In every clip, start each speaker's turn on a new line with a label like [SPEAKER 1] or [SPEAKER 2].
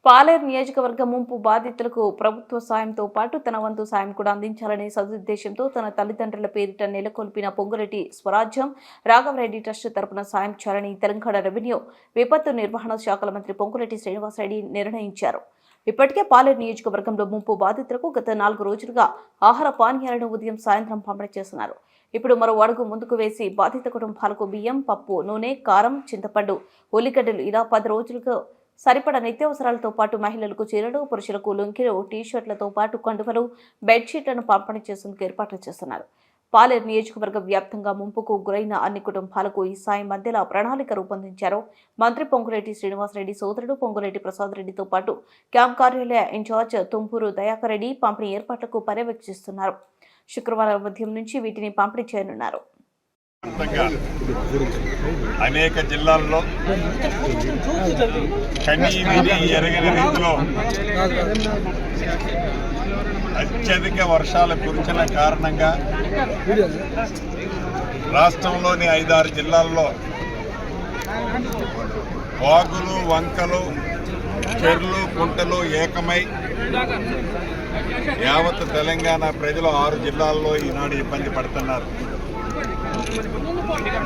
[SPEAKER 1] పాలేరు నియోజకవర్గ ముంపు బాధితులకు ప్రభుత్వ సాయంతో పాటు తన వంతు సాయం కూడా అందించాలనే సదుద్దేశంతో తన తల్లిదండ్రుల పేరిట నెలకొల్పిన పొంగురెడ్డి స్వరాజ్యం రాఘవరెడ్డి ట్రస్ట్ తరపున సాయం చేయాలని తెలంగాణ రెవెన్యూ విపత్తు నిర్వహణ శాఖల మంత్రి పొంగురెడ్డి శ్రీనివాసరెడ్డి నిర్ణయించారు. ఇప్పటికే పాలేరు నియోజకవర్గంలో ముంపు బాధితులకు గత 4 రోజులుగా ఆహార పానీయాలను ఉదయం సాయంత్రం పంపిణీ చేస్తున్నారు. ఇప్పుడు మరో అడుగు ముందుకు వేసి బాధిత కుటుంబాలకు బియ్యం, పప్పు, నూనె, కారం, చింతపండు, ఉల్లిగడ్డలు ఇలా 10 రోజులకు సరిపడ నిత్యావసరాలతో పాటు మహిళలకు చీరలు, పురుషులకు లుంగీలు, టీ-షర్ట్లతో పాటు కండువలు, బెడ్షీట్లను పంపిణీ చేసేందుకు ఏర్పాట్లు చేస్తున్నారు. పాలేరు నియోజకవర్గ వ్యాప్తంగా ముంపుకు గురైన అన్ని కుటుంబాలకు ఈ సాయం అందేలా ప్రణాళిక రూపొందించారు. మంత్రి పొంగురెడ్డి శ్రీనివాసరెడ్డి సోదరుడు పొంగురెడ్డి ప్రసాద్ రెడ్డితో పాటు క్యాంప్ కార్యాలయ ఇన్ఛార్జ్ తుంపూరు దయాకర్ రెడ్డి పంపిణీ ఏర్పాట్లకు పర్యవేక్షిస్తున్నారు. శుక్రవారం ఉదయం నుంచి వీటిని పంపిణీ చేయనున్నారు.
[SPEAKER 2] అనేక జిల్లాల్లో కనీవిని ఎరగని రీతిలో అత్యధిక వర్షాలు కురిసిన కారణంగా రాష్ట్రంలోని 5-6 జిల్లాల్లో వాగులు, వంకలు, చెర్లు, కుంటలు ఏకమై యావత్ తెలంగాణ ప్రజలు 6 జిల్లాల్లో ఈనాడు ఇబ్బంది పడుతున్నారు.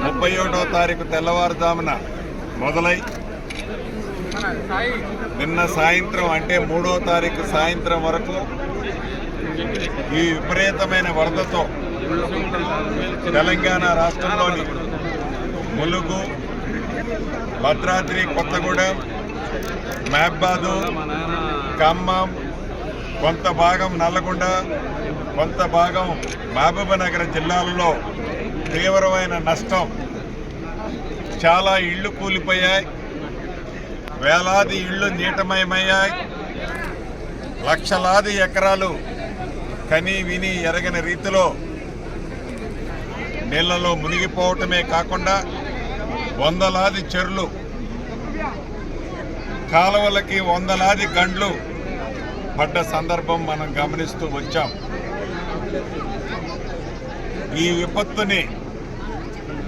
[SPEAKER 2] 31వ తారీఖు తెల్లవారుజామున మొదలై నిన్న సాయంత్రం అంటే 3వ తారీఖు సాయంత్రం వరకు ఈ విపరీతమైన వరదతో తెలంగాణ రాష్ట్రంలోని ములుగు, భద్రాద్రి కొత్తగూడెం, మహబాదు, ఖమ్మం, కొంత భాగం నల్లగొండ, కొంత భాగం మహబూబ్నగర్ జిల్లాలలో తీవ్రమైన నష్టం. చాలా ఇళ్లు కూలిపోయాయి, వేలాది ఇళ్లు నీటమయమయ్యాయి, లక్షలాది ఎకరాలు కని విని ఎరగని రీతిలో నీళ్లలో మునిగిపోవటమే కాకుండా వందలాది చెర్లు, కాలువలకి వందలాది గండ్లు పడ్డ సందర్భం మనం గమనిస్తూ వచ్చాం. ఈ విపత్తుని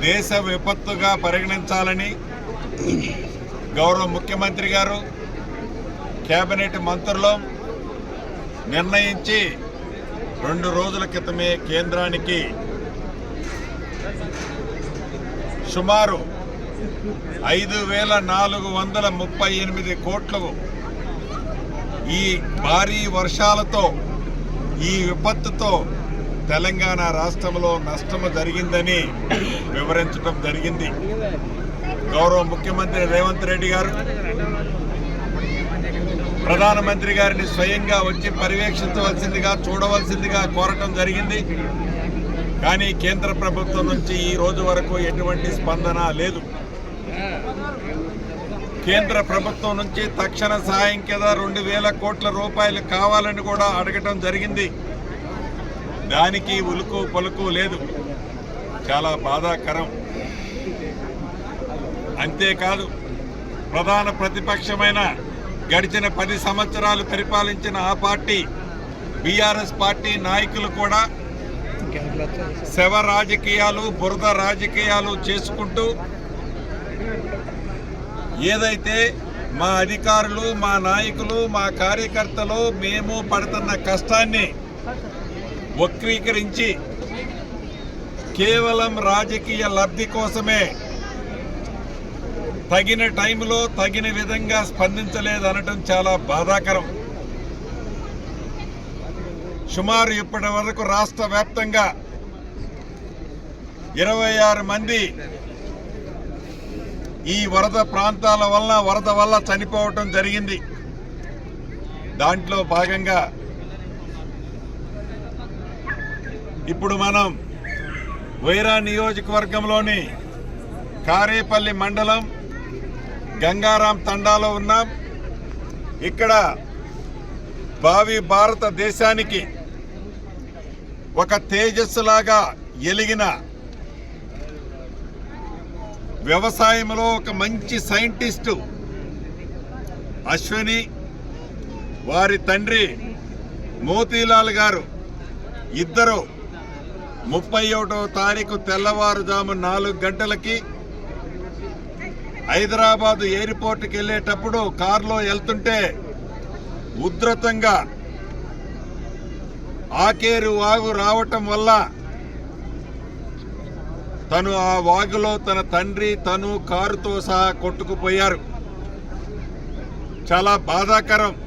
[SPEAKER 2] దేశ విపత్తుగా పరిగణించాలని గౌరవ ముఖ్యమంత్రి గారు, కేబినెట్ మంత్రులు నిర్ణయించి 2 రోజుల క్రితమే కేంద్రానికి సుమారు 5,438 కోట్లు ఈ భారీ వర్షాలతో, ఈ విపత్తుతో తెలంగాణ రాష్ట్రంలో నష్టము జరిగిందని వివరించడం జరిగింది. గౌరవ ముఖ్యమంత్రి రేవంత్ రెడ్డి గారు ప్రధానమంత్రి గారిని స్వయంగా వచ్చి పర్యవేక్షించవలసిందిగా, చూడవలసిందిగా కోరటం జరిగింది. కానీ కేంద్ర ప్రభుత్వం నుంచి ఈ రోజు వరకు ఎటువంటి స్పందన లేదు. కేంద్ర ప్రభుత్వం నుంచి తక్షణ సహాయం కింద 2,000 కోట్ల రూపాయలు కావాలని కూడా అడగటం జరిగింది. దానికి ఉలుకు పలుకు లేదు. చాలా బాధాకరం. అంతేకాదు, ప్రధాన ప్రతిపక్షమైన గడిచిన 10 సంవత్సరాలు పరిపాలించిన ఆ పార్టీ బీఆర్ఎస్ పార్టీ నాయకులు కూడా శవ రాజకీయాలు, బురద రాజకీయాలు చేసుకుంటూ ఏదైతే మా అధికారులు, మా నాయకులు, మా కార్యకర్తలు మేము పడుతున్న కష్టాన్ని వక్రీకరించి కేవలం రాజకీయ లబ్ధి కోసమే తగిన టైంలో తగిన విధంగా స్పందించలేదనటం చాలా బాధాకరం. సుమారు ఇప్పటి వరకు రాష్ట్ర వ్యాప్తంగా 26 మంది ఈ వరద ప్రాంతాల వల్ల, వరద వల్ల చనిపోవటం జరిగింది. దాంట్లో భాగంగా ఇప్పుడు మనం వైరా నియోజకవర్గంలోని కారేపల్లి మండలం గంగారాం తండాలో ఉన్నాం. ఇక్కడ భావి భారతదేశానికి ఒక తేజస్సులాగా ఎలిగిన, వ్యవసాయంలో ఒక మంచి సైంటిస్టు అశ్విని, వారి తండ్రి మోతీలాల్ గారు ఇద్దరు 31వ తారీఖు తెల్లవారుజాము 4 గంటలకి హైదరాబాద్ ఎయిర్పోర్ట్కి వెళ్ళేటప్పుడు కారులో వెళ్తుంటే ఉధృతంగా ఆకేరు వాగు రావటం వల్ల తను ఆ వాగులో తన తండ్రి తను కారుతో సహా కొట్టుకుపోయారు. చాలా బాధాకరం.